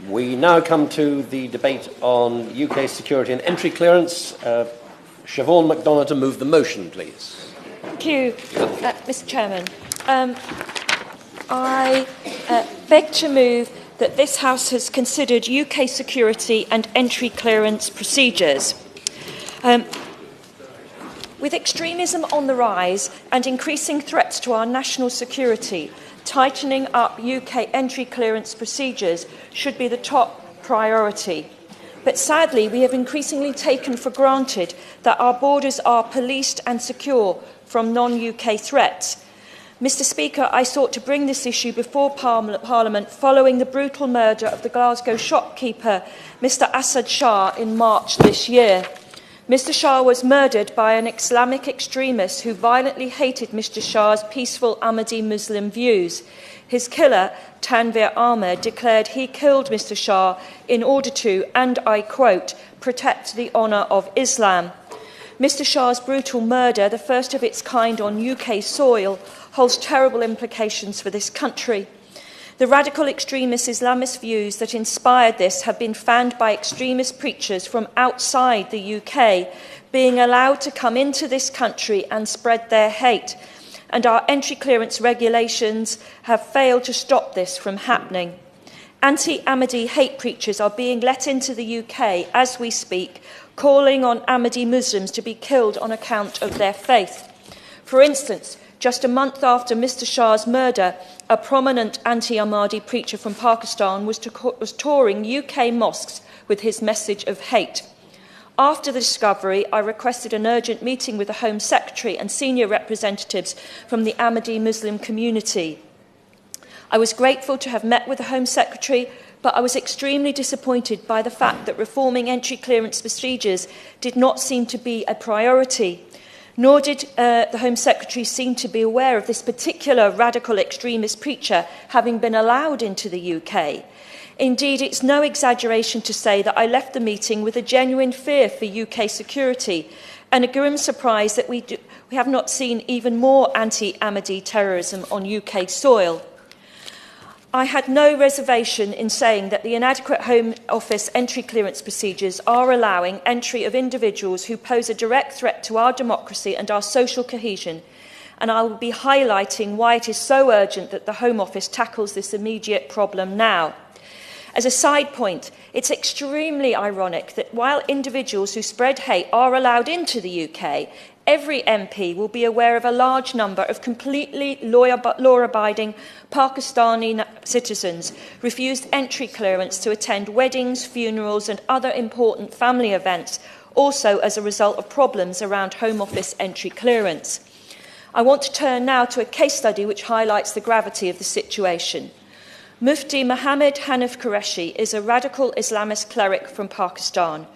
We now come to the debate on UK security and entry clearance. Siobhan MacDonald to move the motion, please. Thank you, Mr Chairman. I beg to move that this House has considered UK security and entry clearance procedures. With extremism on the rise and increasing threats to our national security, tightening up UK entry clearance procedures should be the top priority. But sadly, we have increasingly taken for granted that our borders are policed and secure from non-UK threats. Mr Speaker, I sought to bring this issue before Parliament following the brutal murder of the Glasgow shopkeeper, Mr Asad Shah, in March this year. Mr Shah was murdered by an Islamic extremist who violently hated Mr Shah's peaceful Ahmadi Muslim views. His killer, Tanvir Ahmed, declared he killed Mr Shah in order to, and I quote, protect the honour of Islam. Mr Shah's brutal murder, the first of its kind on UK soil, holds terrible implications for this country. The radical extremist Islamist views that inspired this have been fanned by extremist preachers from outside the UK, being allowed to come into this country and spread their hate. And our entry clearance regulations have failed to stop this from happening. Anti-Ahmadi hate preachers are being let into the UK as we speak, calling on Ahmadi Muslims to be killed on account of their faith. For instance, just a month after Mr Shah's murder, a prominent anti-Ahmadi preacher from Pakistan was touring UK mosques with his message of hate. After the discovery, I requested an urgent meeting with the Home Secretary and senior representatives from the Ahmadi Muslim community. I was grateful to have met with the Home Secretary, but I was extremely disappointed by the fact that reforming entry clearance procedures did not seem to be a priority. Nor did the Home Secretary seem to be aware of this particular radical extremist preacher having been allowed into the UK. Indeed, it's no exaggeration to say that I left the meeting with a genuine fear for UK security and a grim surprise that we have not seen even more anti-Ahmadi terrorism on UK soil. I had no reservation in saying that the inadequate Home Office entry clearance procedures are allowing entry of individuals who pose a direct threat to our democracy and our social cohesion, and I will be highlighting why it is so urgent that the Home Office tackles this immediate problem now. As a side point, it's extremely ironic that while individuals who spread hate are allowed into the UK, every MP will be aware of a large number of completely law-abiding Pakistani citizens refused entry clearance to attend weddings, funerals and other important family events, also as a result of problems around Home Office entry clearance. I want to turn now to a case study which highlights the gravity of the situation. Mufti Muhammad Hanif Qureshi is a radical Islamist cleric from Pakistan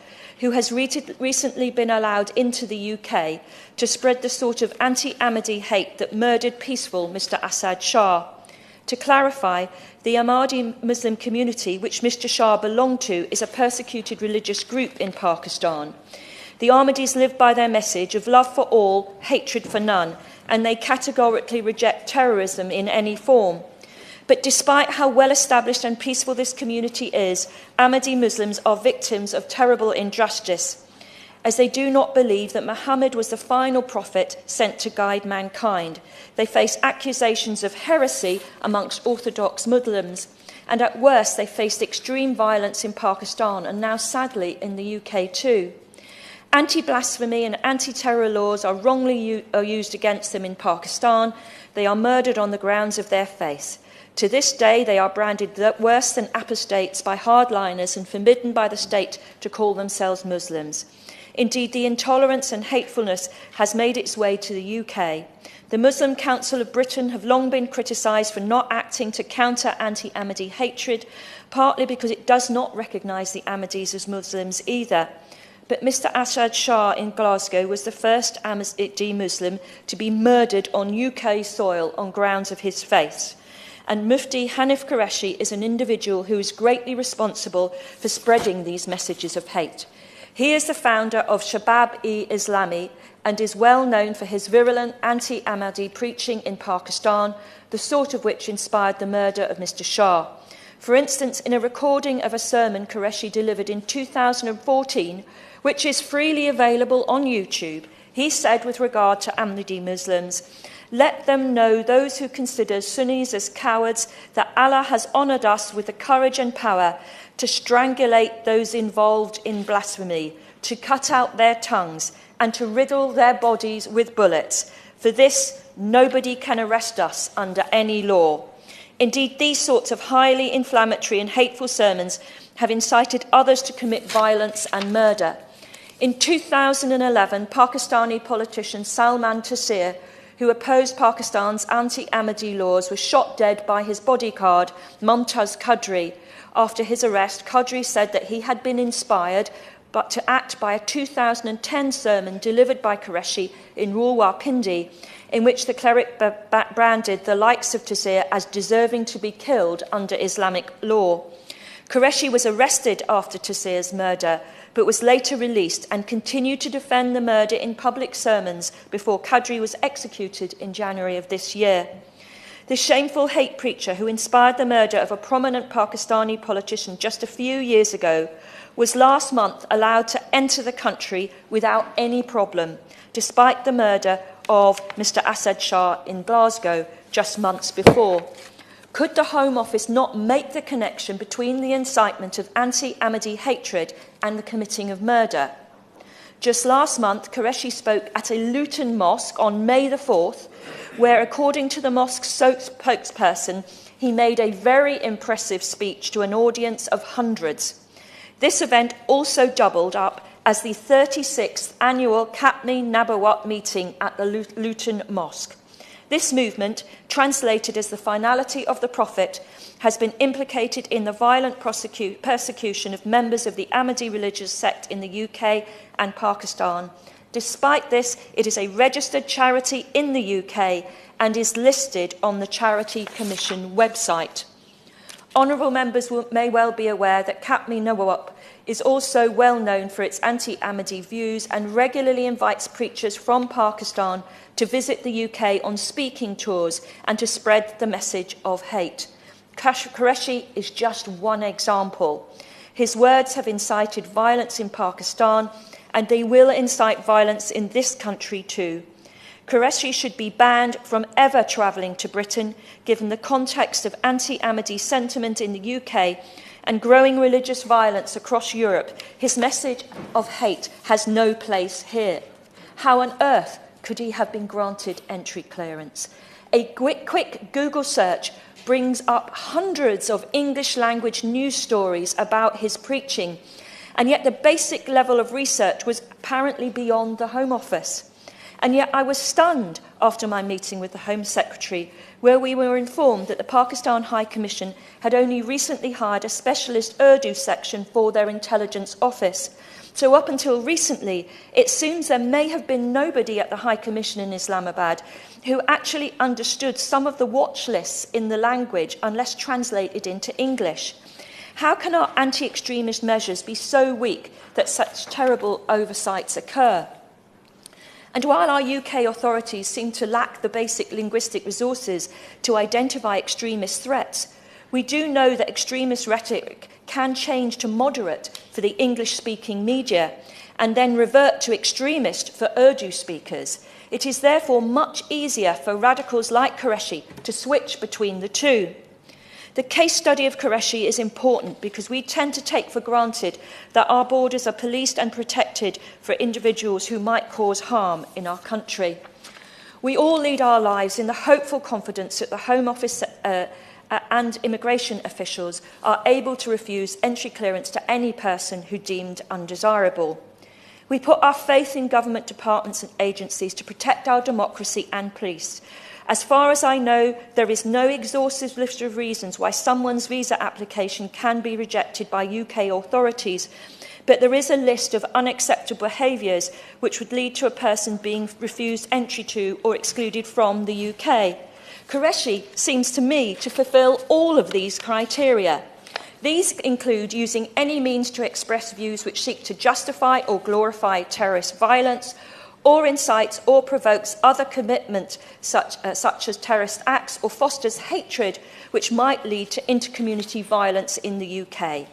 who has recently been allowed into the UK to spread the sort of anti-Ahmadi hate that murdered peaceful Mr Asad Shah. To clarify, the Ahmadi Muslim community, which Mr Shah belonged to, is a persecuted religious group in Pakistan. The Ahmadis live by their message of love for all, hatred for none, and they categorically reject terrorism in any form. But despite how well established and peaceful this community is, Ahmadi Muslims are victims of terrible injustice, as they do not believe that Muhammad was the final prophet sent to guide mankind. They face accusations of heresy amongst Orthodox Muslims, and at worst they faced extreme violence in Pakistan and now sadly in the UK too. Anti-blasphemy and anti-terror laws are wrongly used against them in Pakistan. They are murdered on the grounds of their faith. To this day, they are branded worse than apostates by hardliners and forbidden by the state to call themselves Muslims. Indeed, the intolerance and hatefulness has made its way to the UK. The Muslim Council of Britain have long been criticised for not acting to counter anti-Ahmadi hatred, partly because it does not recognise the Ahmadis as Muslims either. But Mr Asad Shah in Glasgow was the first Ahmadi Muslim to be murdered on UK soil on grounds of his faith. And Mufti Hanif Qureshi is an individual who is greatly responsible for spreading these messages of hate. He is the founder of Shabab-e-Islami and is well known for his virulent anti-Ahmadi preaching in Pakistan, the sort of which inspired the murder of Mr Shah. For instance, in a recording of a sermon Qureshi delivered in 2014, which is freely available on YouTube, he said with regard to Ahmadi Muslims, "Let them know, those who consider Sunnis as cowards, that Allah has honoured us with the courage and power to strangulate those involved in blasphemy, to cut out their tongues, and to riddle their bodies with bullets. For this, nobody can arrest us under any law." Indeed, these sorts of highly inflammatory and hateful sermons have incited others to commit violence and murder. In 2011, Pakistani politician Salman Taseer, who opposed Pakistan's anti-Ahmadi laws, was shot dead by his bodyguard, Mumtaz Qadri. After his arrest, Qadri said that he had been inspired to act by a 2010 sermon delivered by Qureshi in Rawalpindi, in which the cleric branded the likes of Taseer as deserving to be killed under Islamic law. Qureshi was arrested after Taseer's murder, but was later released and continued to defend the murder in public sermons before Qadri was executed in January of this year. The shameful hate preacher who inspired the murder of a prominent Pakistani politician just a few years ago was last month allowed to enter the country without any problem, despite the murder of Mr. Asad Shah in Glasgow just months before. Could the Home Office not make the connection between the incitement of anti-Ahmadi hatred and the committing of murder? Just last month, Qureshi spoke at a Luton mosque on May the 4th, where, according to the mosque's spokesperson, he made a very impressive speech to an audience of hundreds. This event also doubled up as the 36th annual Qatni Nabawat meeting at the Luton Mosque. This movement, translated as the finality of the Prophet, has been implicated in the violent persecution of members of the Ahmadi religious sect in the UK and Pakistan. Despite this, it is a registered charity in the UK and is listed on the Charity Commission website. Honourable members may well be aware that Qatni Nabawat is also well known for its anti-Ahmadi views and regularly invites preachers from Pakistan to visit the UK on speaking tours and to spread the message of hate. Qureshi is just one example. His words have incited violence in Pakistan, and they will incite violence in this country too. Qureshi should be banned from ever travelling to Britain, given the context of anti-Ahmadi sentiment in the UK and growing religious violence across Europe. His message of hate has no place here. How on earth could he have been granted entry clearance? A quick Google search brings up hundreds of English-language news stories about his preaching, and yet the basic level of research was apparently beyond the Home Office. And yet I was stunned after my meeting with the Home Secretary, where we were informed that the Pakistan High Commission had only recently hired a specialist Urdu section for their intelligence office. So up until recently, it seems there may have been nobody at the High Commission in Islamabad who actually understood some of the watch lists in the language unless translated into English. How can our anti-extremist measures be so weak that such terrible oversights occur? And while our UK authorities seem to lack the basic linguistic resources to identify extremist threats, we do know that extremist rhetoric can change to moderate for the English-speaking media and then revert to extremist for Urdu speakers. It is therefore much easier for radicals like Qureshi to switch between the two. The case study of Qureshi is important because we tend to take for granted that our borders are policed and protected for individuals who might cause harm in our country. We all lead our lives in the hopeful confidence that the Home Office and immigration officials are able to refuse entry clearance to any person who deemed undesirable. We put our faith in government departments and agencies to protect our democracy and police. As far as I know, there is no exhaustive list of reasons why someone's visa application can be rejected by UK authorities, but there is a list of unacceptable behaviours which would lead to a person being refused entry to or excluded from the UK. Qureshi seems to me to fulfil all of these criteria. These include using any means to express views which seek to justify or glorify terrorist violence, or incites or provokes other commitment such as terrorist acts, or fosters hatred which might lead to intercommunity violence in the UK.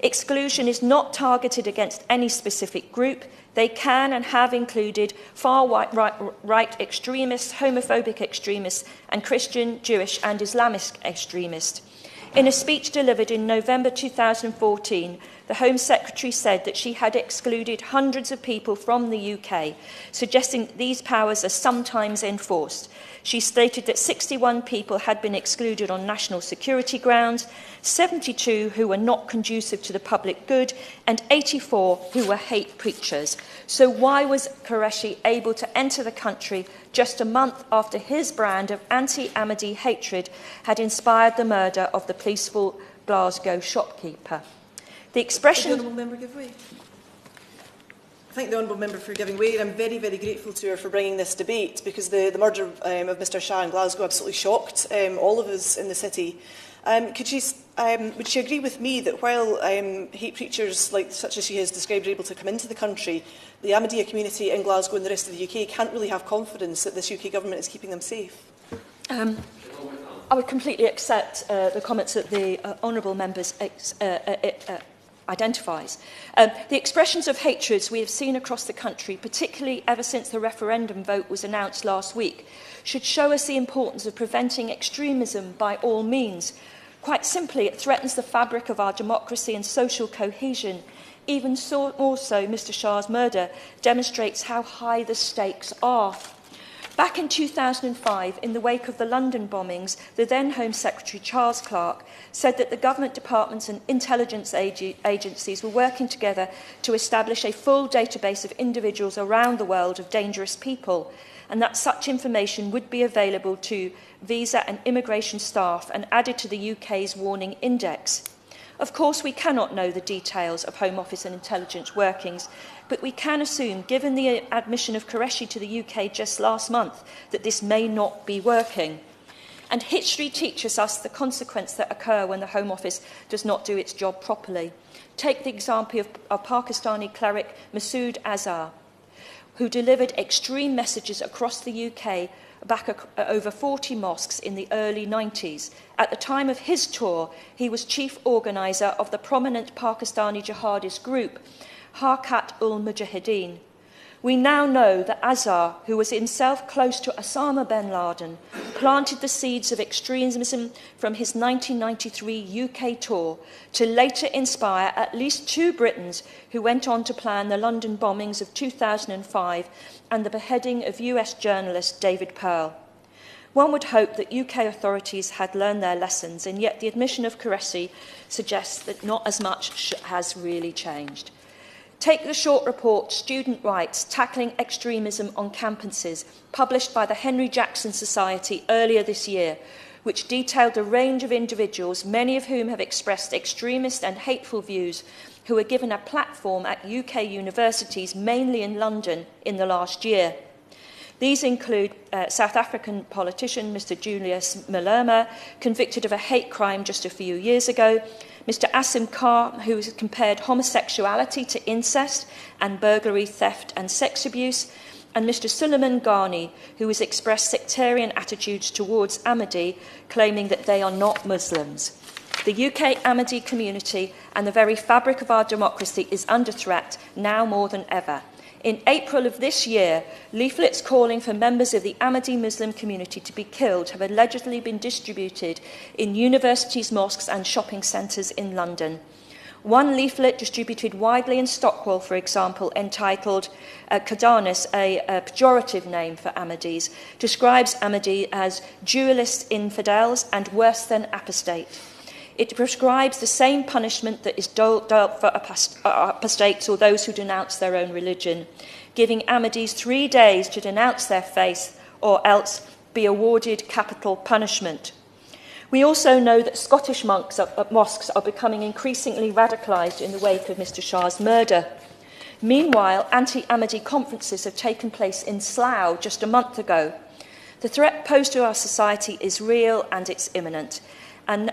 Exclusion is not targeted against any specific group. They can and have included far-right extremists, homophobic extremists, and Christian, Jewish and Islamist extremists. In a speech delivered in November 2014, the Home Secretary said that she had excluded hundreds of people from the UK, suggesting that these powers are sometimes enforced. She stated that 61 people had been excluded on national security grounds, 72 who were not conducive to the public good, and 84 who were hate preachers. So why was Qureshi able to enter the country just a month after his brand of anti-Ahmadi hatred had inspired the murder of the peaceful Glasgow shopkeeper? The expression... Would the Honourable Member give way? I thank the Honourable Member for giving way, and I'm very, very grateful to her for bringing this debate, because the murder of Mr Shah in Glasgow absolutely shocked all of us in the city. Would she agree with me that while hate preachers such as she has described are able to come into the country, the Ahmadiyya community in Glasgow and the rest of the UK can't really have confidence that this UK government is keeping them safe? I would completely accept the comments that the Honourable Members identifies. The expressions of hatreds we have seen across the country, particularly ever since the referendum vote was announced last week, should show us the importance of preventing extremism by all means. Quite simply, it threatens the fabric of our democracy and social cohesion. Even more so, Mr Shah's murder demonstrates how high the stakes are. Back in 2005, in the wake of the London bombings, the then Home Secretary, Charles Clarke, said that the government departments and intelligence agencies were working together to establish a full database of individuals around the world of dangerous people, and that such information would be available to visa and immigration staff and added to the UK's warning index. Of course, we cannot know the details of Home Office and intelligence workings, but we can assume, given the admission of Qureshi to the UK just last month, that this may not be working. And history teaches us the consequences that occur when the Home Office does not do its job properly. Take the example of Pakistani cleric Masood Azhar, who delivered extreme messages across the UK back over 40 mosques in the early 90s. At the time of his tour, he was chief organiser of the prominent Pakistani jihadist group, Harkat-ul-Mujahideen. We now know that Azhar, who was himself close to Osama bin Laden, planted the seeds of extremism from his 1993 UK tour to later inspire at least 2 Britons who went on to plan the London bombings of 2005 and the beheading of US journalist David Pearl. One would hope that UK authorities had learned their lessons, and yet the admission of Qureshi suggests that not as much has really changed. Take the short report, Student Rights, Tackling Extremism on Campuses, published by the Henry Jackson Society earlier this year, which detailed a range of individuals, many of whom have expressed extremist and hateful views, who were given a platform at UK universities, mainly in London, in the last year. These include South African politician Mr Julius Malema, convicted of a hate crime just a few years ago, Mr Asim Carr, who has compared homosexuality to incest and burglary, theft and sex abuse, and Mr Suleiman Ghani, who has expressed sectarian attitudes towards Ahmadi, claiming that they are not Muslims. The UK Ahmadi community and the very fabric of our democracy is under threat now more than ever. In April of this year, leaflets calling for members of the Ahmadi Muslim community to be killed have allegedly been distributed in universities, mosques and shopping centres in London. One leaflet distributed widely in Stockwell, for example, entitled Qadianis, a pejorative name for Ahmadis, describes Ahmadi as dualist infidels and worse than apostate. It prescribes the same punishment that is doled for apostates or those who denounce their own religion, giving Ahmadis 3 days to denounce their faith or else be awarded capital punishment. We also know that Scottish mosques are becoming increasingly radicalised in the wake of Mr Shah's murder. Meanwhile, anti-Ahmadi conferences have taken place in Slough just a month ago. The threat posed to our society is real and it's imminent. And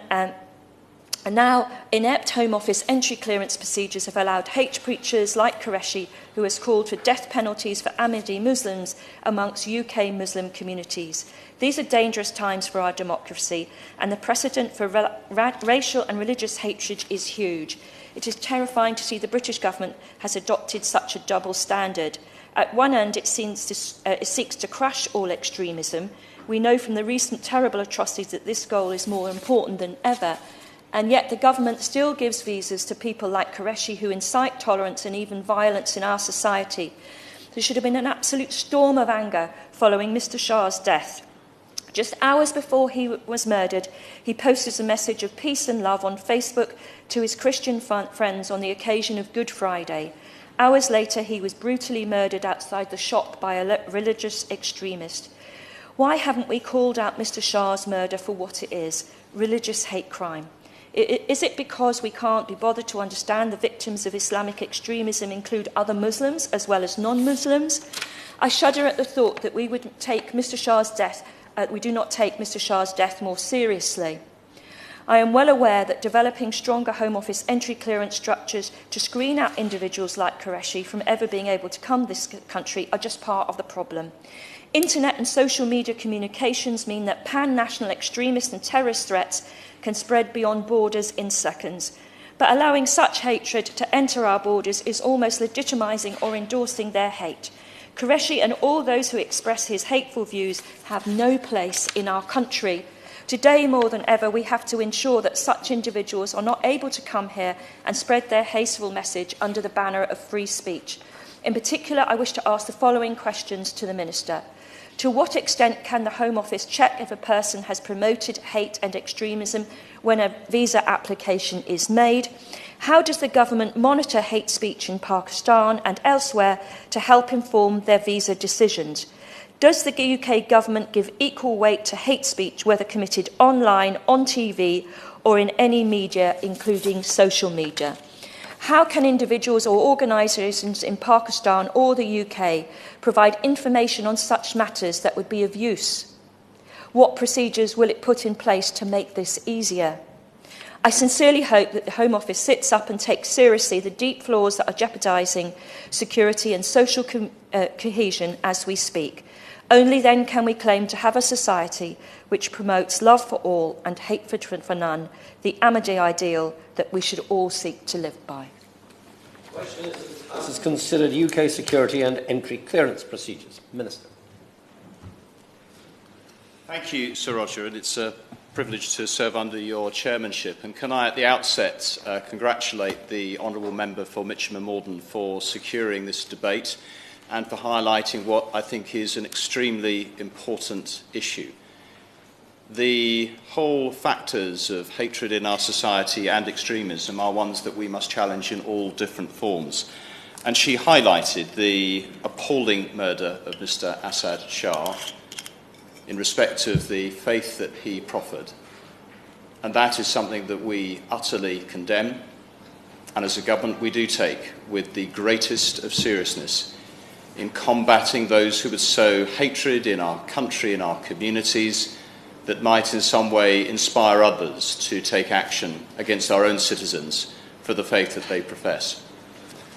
And now, inept Home Office entry clearance procedures have allowed hate preachers like Qureshi, who has called for death penalties for Ahmadi Muslims amongst UK Muslim communities. These are dangerous times for our democracy, and the precedent for racial and religious hatred is huge. It is terrifying to see the British government has adopted such a double standard. At one end, it seeks to crush all extremism. We know from the recent terrible atrocities that this goal is more important than ever. And yet the government still gives visas to people like Qureshi who incite tolerance and even violence in our society. There should have been an absolute storm of anger following Mr. Shah's death. Just hours before he was murdered, he posted a message of peace and love on Facebook to his Christian friends on the occasion of Good Friday. Hours later, he was brutally murdered outside the shop by a religious extremist. Why haven't we called out Mr. Shah's murder for what it is, religious hate crime? Is it because we can't be bothered to understand the victims of Islamic extremism include other Muslims as well as non-Muslims? I shudder at the thought that we do not take Mr. Shah's death more seriously. I am well aware that developing stronger Home Office entry clearance structures to screen out individuals like Qureshi from ever being able to come to this country are just part of the problem. Internet and social media communications mean that pan-national extremist and terrorist threats can spread beyond borders in seconds. But allowing such hatred to enter our borders is almost legitimising or endorsing their hate. Qureshi and all those who express his hateful views have no place in our country. Today, more than ever, we have to ensure that such individuals are not able to come here and spread their hateful message under the banner of free speech. In particular, I wish to ask the following questions to the Minister. To what extent can the Home Office check if a person has promoted hate and extremism when a visa application is made? How does the government monitor hate speech in Pakistan and elsewhere to help inform their visa decisions? Does the UK government give equal weight to hate speech, whether committed online, on TV, or in any media, including social media? How can individuals or organisations in Pakistan or the UK provide information on such matters that would be of use? What procedures will it put in place to make this easier? I sincerely hope that the Home Office sits up and takes seriously the deep flaws that are jeopardising security and social cohesion as we speak. Only then can we claim to have a society which promotes love for all and hatred for none, the Ahmadi ideal that we should all seek to live by. This is considered UK security and entry clearance procedures. Minister. Thank you, Sir Roger, and it's a privilege to serve under your chairmanship. And can I, at the outset, congratulate the Honourable Member for Mitcham and Morden for securing this debate and for highlighting what I think is an extremely important issue. The whole factors of hatred in our society and extremism are ones that we must challenge in all different forms. And she highlighted the appalling murder of Mr. Assad Shah in respect of the faith that he proffered. And that is something that we utterly condemn, and as a government we do take with the greatest of seriousness in combating those who would sow hatred in our country, in our communities, that might in some way inspire others to take action against our own citizens for the faith that they profess.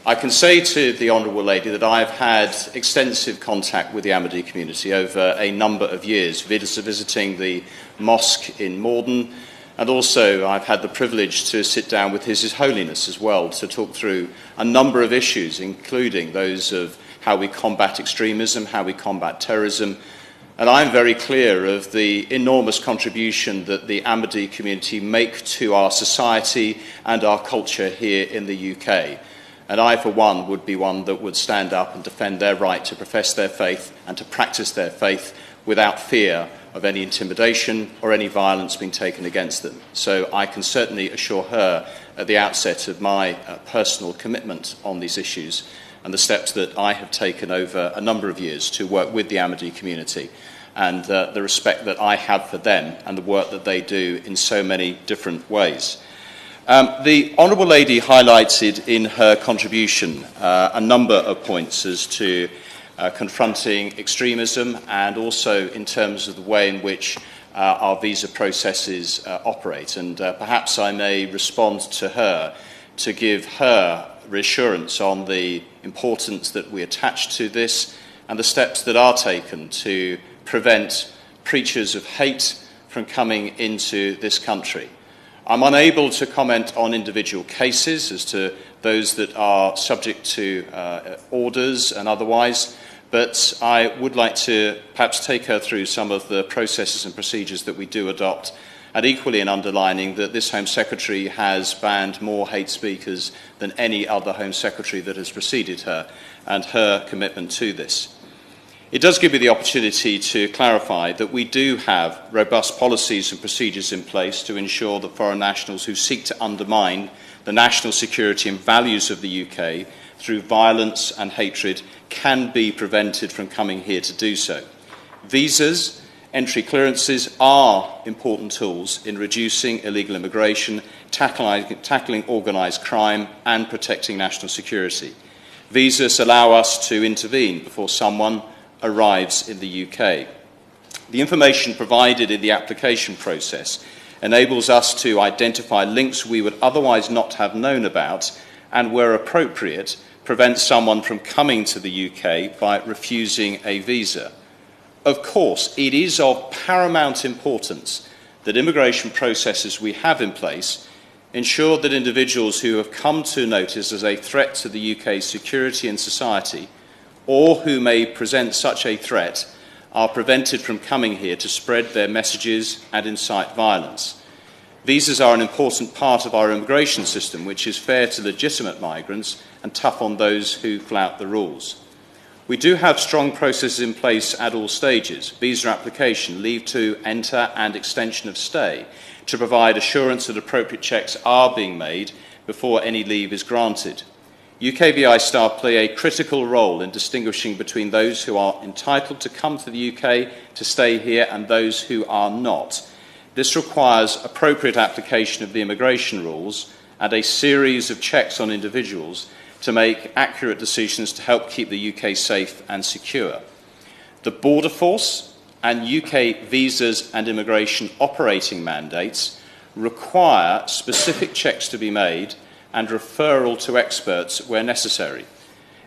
I can say to the Honourable Lady that I have had extensive contact with the Ahmadi community over a number of years, visiting the mosque in Morden, and also I've had the privilege to sit down with His Holiness as well to talk through a number of issues, including those of how we combat extremism, how we combat terrorism. And I'm very clear of the enormous contribution that the Ahmadi community make to our society and our culture here in the UK. And I, for one, would be one that would stand up and defend their right to profess their faith and to practice their faith without fear of any intimidation or any violence being taken against them. So I can certainly assure her at the outset of my personal commitment on these issues and the steps that I have taken over a number of years to work with the Ahmadi community and the respect that I have for them and the work that they do in so many different ways. The Honourable Lady highlighted in her contribution a number of points as to confronting extremism and also in terms of the way in which our visa processes operate. And perhaps I may respond to her to give her reassurance on the importance that we attach to this and the steps that are taken to prevent preachers of hate from coming into this country. I'm unable to comment on individual cases as to those that are subject to orders and otherwise, but I would like to perhaps take her through some of the processes and procedures that we do adopt, and equally in underlining that this Home Secretary has banned more hate speakers than any other Home Secretary that has preceded her, and her commitment to this. It does give me the opportunity to clarify that we do have robust policies and procedures in place to ensure that foreign nationals who seek to undermine the national security and values of the UK through violence and hatred can be prevented from coming here to do so. Visas, entry clearances are important tools in reducing illegal immigration, tackling organised crime and protecting national security. Visas allow us to intervene before someone arrives in the UK. The information provided in the application process enables us to identify links we would otherwise not have known about and, where appropriate, prevent someone from coming to the UK by refusing a visa. Of course, it is of paramount importance that immigration processes we have in place ensure that individuals who have come to notice as a threat to the UK's security and society, or who may present such a threat, are prevented from coming here to spread their messages and incite violence. Visas are an important part of our immigration system, which is fair to legitimate migrants and tough on those who flout the rules. We do have strong processes in place at all stages: visa application, leave to enter and extension of stay, to provide assurance that appropriate checks are being made before any leave is granted. UKVI staff play a critical role in distinguishing between those who are entitled to come to the UK to stay here and those who are not. This requires appropriate application of the immigration rules and a series of checks on individuals to make accurate decisions to help keep the UK safe and secure. The Border Force and UK visas and immigration operating mandates require specific checks to be made and referral to experts where necessary.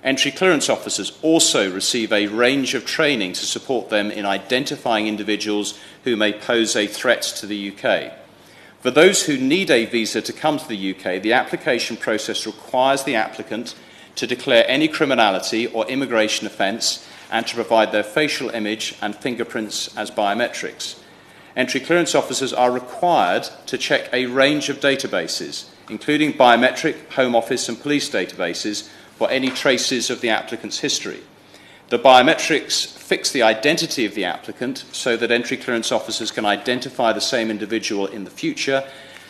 Entry clearance officers also receive a range of training to support them in identifying individuals who may pose a threat to the UK. For those who need a visa to come to the UK, the application process requires the applicant to declare any criminality or immigration offence and to provide their facial image and fingerprints as biometrics. Entry clearance officers are required to check a range of databases, including biometric, Home Office and police databases, for any traces of the applicant's history. The biometrics fix the identity of the applicant so that entry clearance officers can identify the same individual in the future,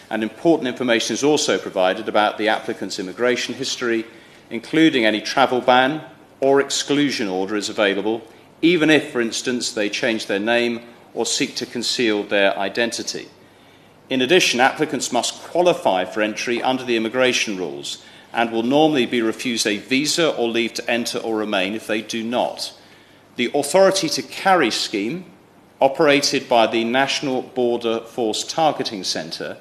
and important information is also provided about the applicant's immigration history, including any travel ban or exclusion order is available, even if, for instance, they change their name or seek to conceal their identity. In addition, applicants must qualify for entry under the immigration rules and will normally be refused a visa or leave to enter or remain if they do not. The Authority to Carry scheme, operated by the National Border Force Targeting Centre,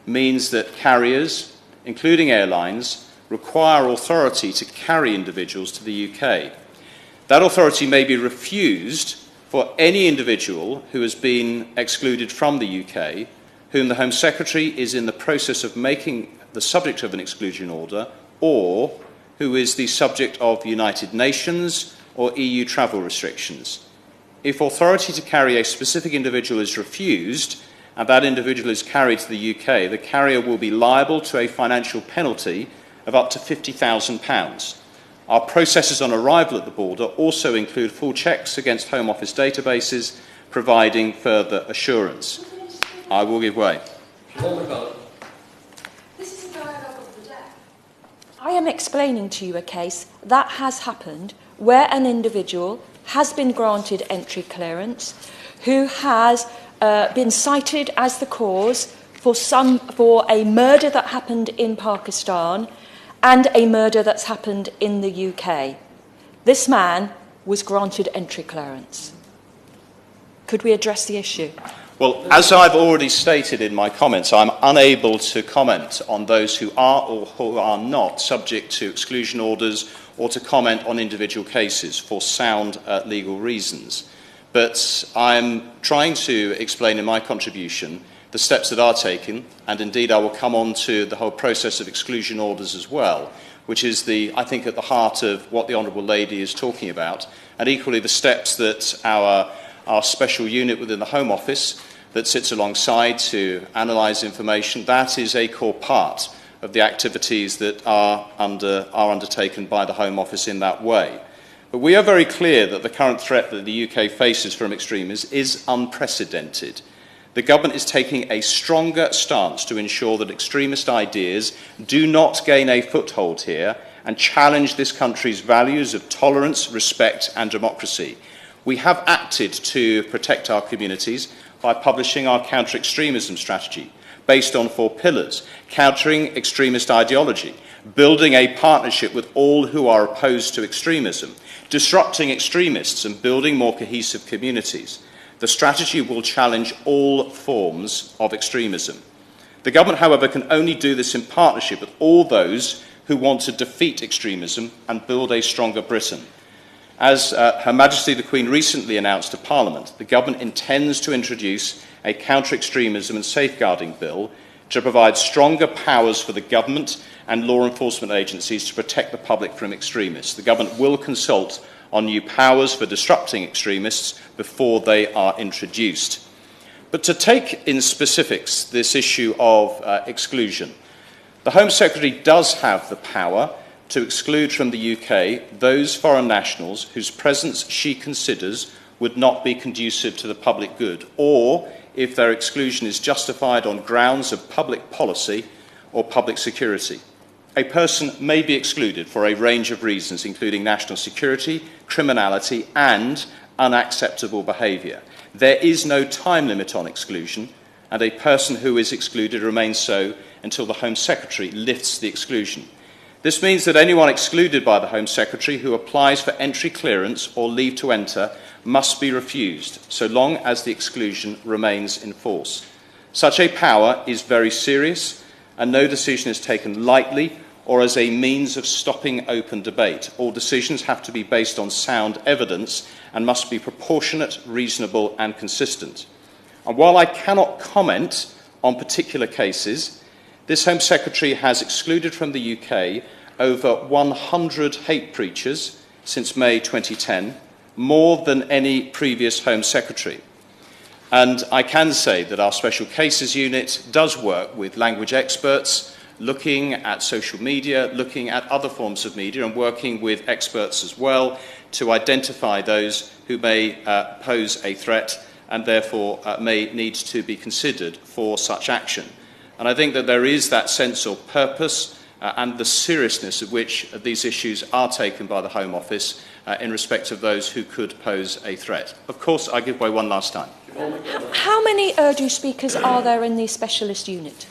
means that carriers, including airlines, require authority to carry individuals to the UK. That authority may be refused for any individual who has been excluded from the UK, whom the Home Secretary is in the process of making the subject of an exclusion order, or who is the subject of United Nations or EU travel restrictions. If authority to carry a specific individual is refused and that individual is carried to the UK, the carrier will be liable to a financial penalty of up to £50,000. Our processes on arrival at the border also include full checks against Home Office databases, providing further assurance. I will give way. This is a dialogue of the deaf. I am explaining to you a case that has happened where an individual has been granted entry clearance, who has been cited as the cause for a murder that happened in Pakistan and a murder that's happened in the UK. This man was granted entry clearance. Could we address the issue? Well, as I've already stated in my comments, I'm unable to comment on those who are or who are not subject to exclusion orders or to comment on individual cases for sound legal reasons. But I'm trying to explain in my contribution the steps that are taken, and indeed I will come on to the whole process of exclusion orders as well, which is, I think, at the heart of what the Honourable Lady is talking about, and equally the steps that our special unit within the Home Office that sits alongside to analyse information, that is a core part of the activities that are undertaken by the Home Office in that way. But we are very clear that the current threat that the UK faces from extremists is unprecedented. The government is taking a stronger stance to ensure that extremist ideas do not gain a foothold here and challenge this country's values of tolerance, respect and democracy. We have acted to protect our communities by publishing our counter-extremism strategy based on 4 pillars: countering extremist ideology, building a partnership with all who are opposed to extremism, disrupting extremists and building more cohesive communities. The strategy will challenge all forms of extremism. The government, however, can only do this in partnership with all those who want to defeat extremism and build a stronger Britain. As Her Majesty the Queen recently announced to Parliament, the government intends to introduce a counter-extremism and safeguarding bill to provide stronger powers for the government and law enforcement agencies to protect the public from extremists. The government will consult on new powers for disrupting extremists before they are introduced. But to take in specifics this issue of exclusion, the Home Secretary does have the power to exclude from the UK those foreign nationals whose presence she considers would not be conducive to the public good, or if their exclusion is justified on grounds of public policy or public security. A person may be excluded for a range of reasons, including national security, criminality, and unacceptable behaviour. There is no time limit on exclusion, and a person who is excluded remains so until the Home Secretary lifts the exclusion. This means that anyone excluded by the Home Secretary who applies for entry clearance or leave to enter must be refused, so long as the exclusion remains in force. Such a power is very serious, and no decision is taken lightly or as a means of stopping open debate. All decisions have to be based on sound evidence and must be proportionate, reasonable and consistent. And while I cannot comment on particular cases, this Home Secretary has excluded from the UK over 100 hate preachers since May 2010, more than any previous Home Secretary. And I can say that our Special Cases Unit does work with language experts, looking at social media, looking at other forms of media, and working with experts as well to identify those who may pose a threat and therefore may need to be considered for such action. And I think that there is that sense of purpose and the seriousness at which these issues are taken by the Home Office in respect of those who could pose a threat. Of course, I give way one last time. How many Urdu speakers are there in the specialist unit?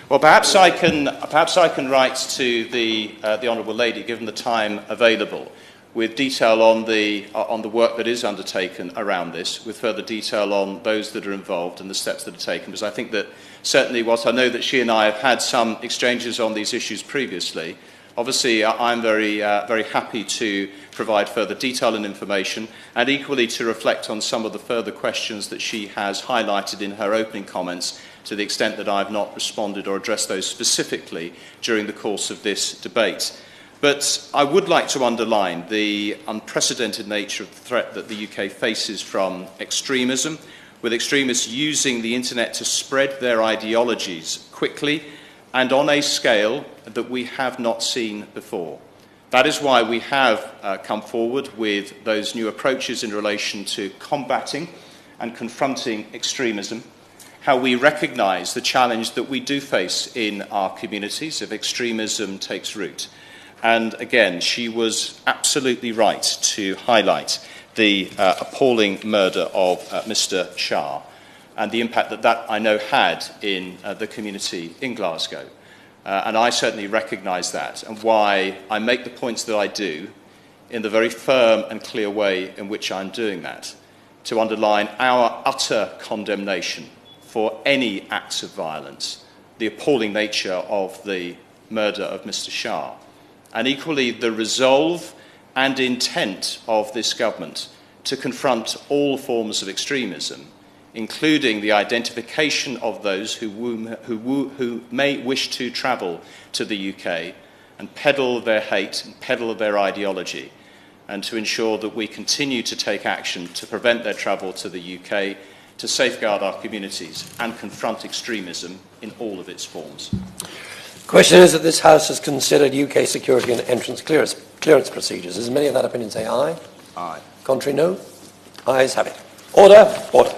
Well, perhaps I can write to the Honourable Lady, given the time available, with detail on the work that is undertaken around this, with further detail on those that are involved and the steps that are taken, because I think that certainly, whilst I know that she and I have had some exchanges on these issues previously, obviously I'm very happy to provide further detail and information, and equally to reflect on some of the further questions that she has highlighted in her opening comments, to the extent that I've not responded or addressed those specifically during the course of this debate. But I would like to underline the unprecedented nature of the threat that the UK faces from extremism, with extremists using the internet to spread their ideologies quickly and on a scale that we have not seen before. That is why we have come forward with those new approaches in relation to combating and confronting extremism, how we recognise the challenge that we do face in our communities if extremism takes root. And again, she was absolutely right to highlight the appalling murder of Mr. Shah and the impact that that, I know, had in the community in Glasgow. And I certainly recognise that, and why I make the points that I do in the very firm and clear way in which I'm doing that. to underline our utter condemnation for any acts of violence, the appalling nature of the murder of Mr. Shah, and equally the resolve and intent of this government to confront all forms of extremism, including the identification of those who may wish to travel to the UK and peddle their hate and peddle their ideology, and to ensure that we continue to take action to prevent their travel to the UK, to safeguard our communities and confront extremism in all of its forms. The question is that this House has considered UK security and entrance clearance procedures. As many of that opinion say aye? Aye. Contrary, no? Ayes have it. Order. Order.